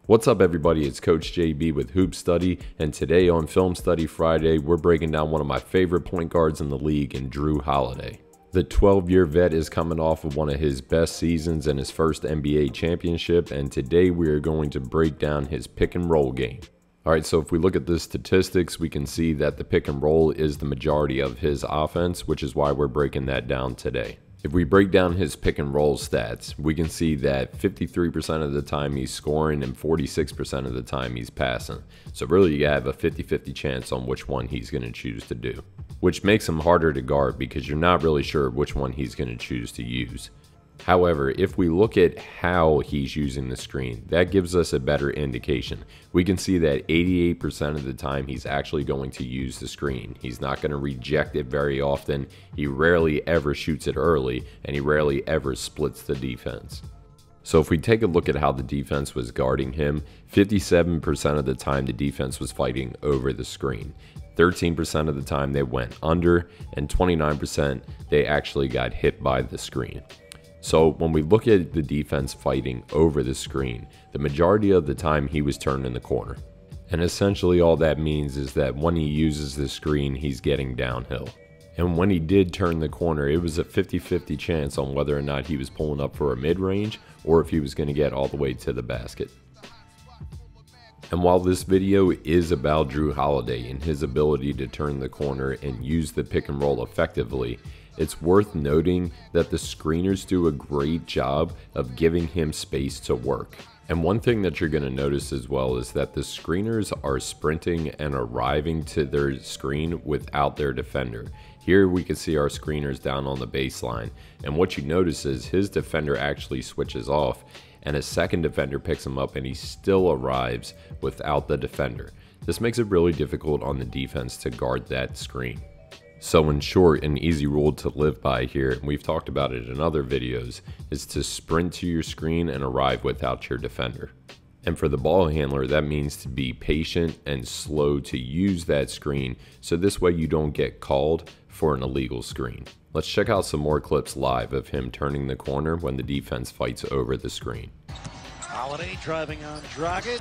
What's up, everybody? It's Coach JB with HoopStudy, and today on Film Study Friday, we're breaking down one of my favorite point guards in the league in Jrue Holiday. The 12-year vet is coming off of one of his best seasons and his first NBA championship, and today we are going to break down his pick and roll game. Alright, so if we look at the statistics, we can see that the pick and roll is the majority of his offense, which is why we're breaking that down today. If we break down his pick and roll stats, we can see that 53% of the time he's scoring and 46% of the time he's passing. So really you have a 50-50 chance on which one he's going to choose to do, which makes him harder to guard because you're not really sure which one he's going to choose to use. However, if we look at how he's using the screen, that gives us a better indication. We can see that 88% of the time he's actually going to use the screen. He's not going to reject it very often. He rarely ever shoots it early, and he rarely ever splits the defense. So if we take a look at how the defense was guarding him, 57% of the time the defense was fighting over the screen. 13% of the time they went under, and 29% they actually got hit by the screen. So when we look at the defense fighting over the screen, the majority of the time he was turning the corner. And essentially all that means is that when he uses the screen, he's getting downhill. And when he did turn the corner, it was a 50-50 chance on whether or not he was pulling up for a mid-range or if he was going to get all the way to the basket. And while this video is about Jrue Holiday and his ability to turn the corner and use the pick and roll effectively, it's worth noting that the screeners do a great job of giving him space to work. And one thing that you're going to notice as well is that the screeners are sprinting and arriving to their screen without their defender. Here we can see our screeners down on the baseline, and what you notice is his defender actually switches off and a second defender picks him up and he still arrives without the defender. This makes it really difficult on the defense to guard that screen. So in short, an easy rule to live by here, and we've talked about it in other videos, is to sprint to your screen and arrive without your defender. And for the ball handler, that means to be patient and slow to use that screen, so this way you don't get called for an illegal screen. Let's check out some more clips live of him turning the corner when the defense fights over the screen. Holiday driving on Dragic.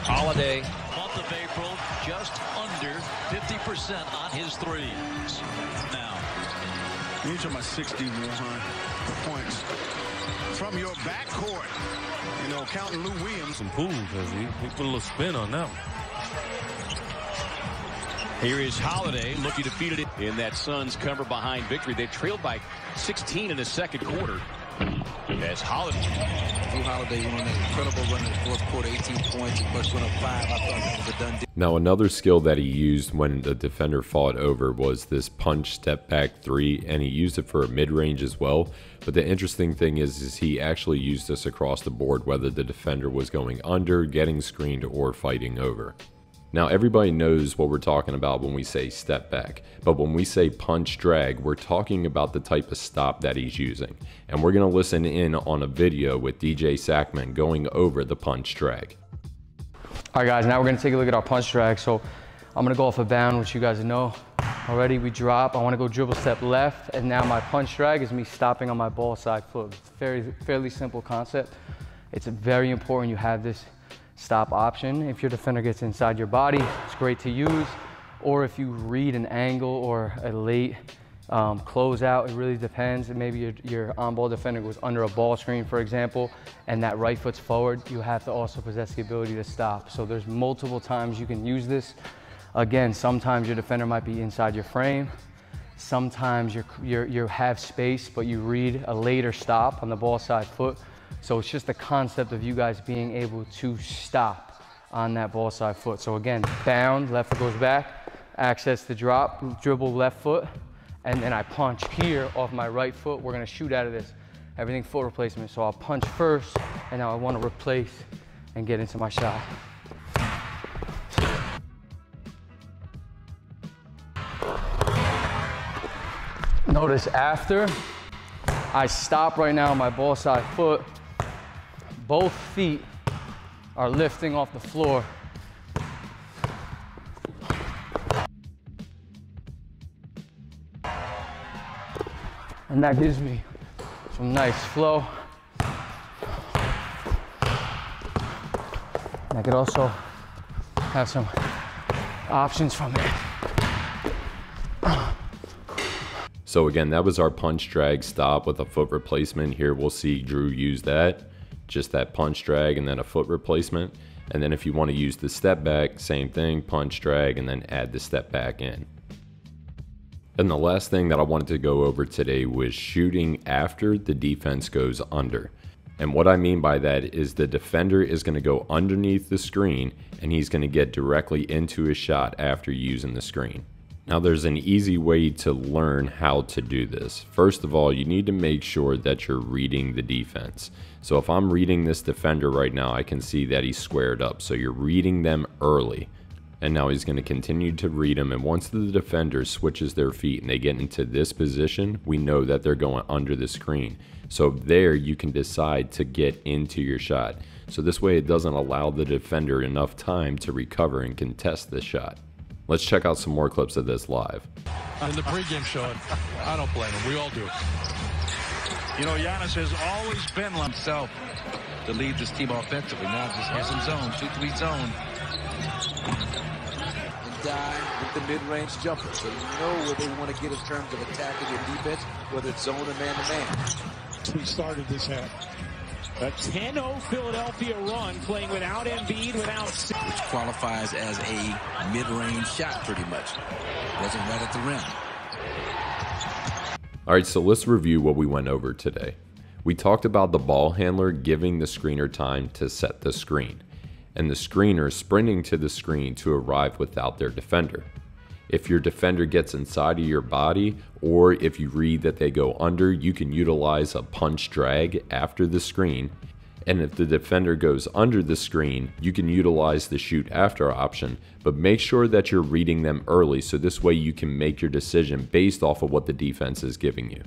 Holiday, month of April, just under 50% on his threes. Now, you're talking about 61 points from your backcourt. You know, counting Lou Williams. Some pool, because he put a little spin on that one. Here is Holiday looking to feed it in that Suns cover behind victory. They trailed by 16 in the second quarter. As Holiday. Jrue Holiday went on an incredible run in the fourth quarter, 18 points, plus went up 5. I thought that was a done deal. Now another skill that he used when the defender fought over was this punch step back three, and he used it for a mid-range as well. But the interesting thing is he actually used this across the board, whether the defender was going under, getting screened, or fighting over. Now everybody knows what we're talking about when we say step back, but when we say punch drag, we're talking about the type of stop that he's using. And we're going to listen in on a video with DJ Sackman going over the punch drag. All right guys, now we're going to take a look at our punch drag. So I'm going to go off a bound, which you guys know already. We drop, I want to go dribble step left, and now my punch drag is me stopping on my ball side foot. It's a fairly simple concept. It's very important you have this stop option. If your defender gets inside your body, it's great to use. Or if you read an angle or a late closeout, it really depends. Maybe your on-ball defender goes under a ball screen, for example, and that right foot's forward, you have to also possess the ability to stop. So there's multiple times you can use this. Again, sometimes your defender might be inside your frame. Sometimes you have space, but you read a later stop on the ball side foot. So it's just the concept of you guys being able to stop on that ball side foot. So again, bound, left foot goes back, access the drop, dribble left foot, and then I punch here off my right foot. We're gonna shoot out of this. Everything foot replacement. So I'll punch first, and now I wanna replace and get into my shot. Notice after I stop right now on my ball side foot, both feet are lifting off the floor. And that gives me some nice flow. And I could also have some options from it. So again, that was our punch drag stop with a foot replacement. Here we'll see Jrue use that, just that punch drag and then a foot replacement. And then if you want to use the step back, same thing, punch drag and then add the step back in. And the last thing that I wanted to go over today was shooting after the defense goes under. And what I mean by that is the defender is going to go underneath the screen and he's going to get directly into his shot after using the screen. Now there's an easy way to learn how to do this. First of all, you need to make sure that you're reading the defense. So if I'm reading this defender right now, I can see that he's squared up. So you're reading them early. And now he's going to continue to read them. And once the defender switches their feet and they get into this position, we know that they're going under the screen. So there you can decide to get into your shot. So this way it doesn't allow the defender enough time to recover and contest the shot. Let's check out some more clips of this live. In the pregame show, I don't blame him. We all do. You know, Giannis has always been like Himself to lead this team offensively. Now just here's some zone, shoot to each zone. And die with the mid-range jumper. So you know where they want to get in terms of attacking your defense, whether it's zone or man-to-man. He started this half. A 10-0 Philadelphia run, playing without Embiid, without... Which qualifies as a mid-range shot pretty much. Wasn't right at the rim. Alright, so let's review what we went over today. We talked about the ball handler giving the screener time to set the screen, and the screener sprinting to the screen to arrive without their defender. If your defender gets inside of your body, or if you read that they go under, you can utilize a punch drag after the screen. And if the defender goes under the screen, you can utilize the shoot after option, but make sure that you're reading them early so this way you can make your decision based off of what the defense is giving you.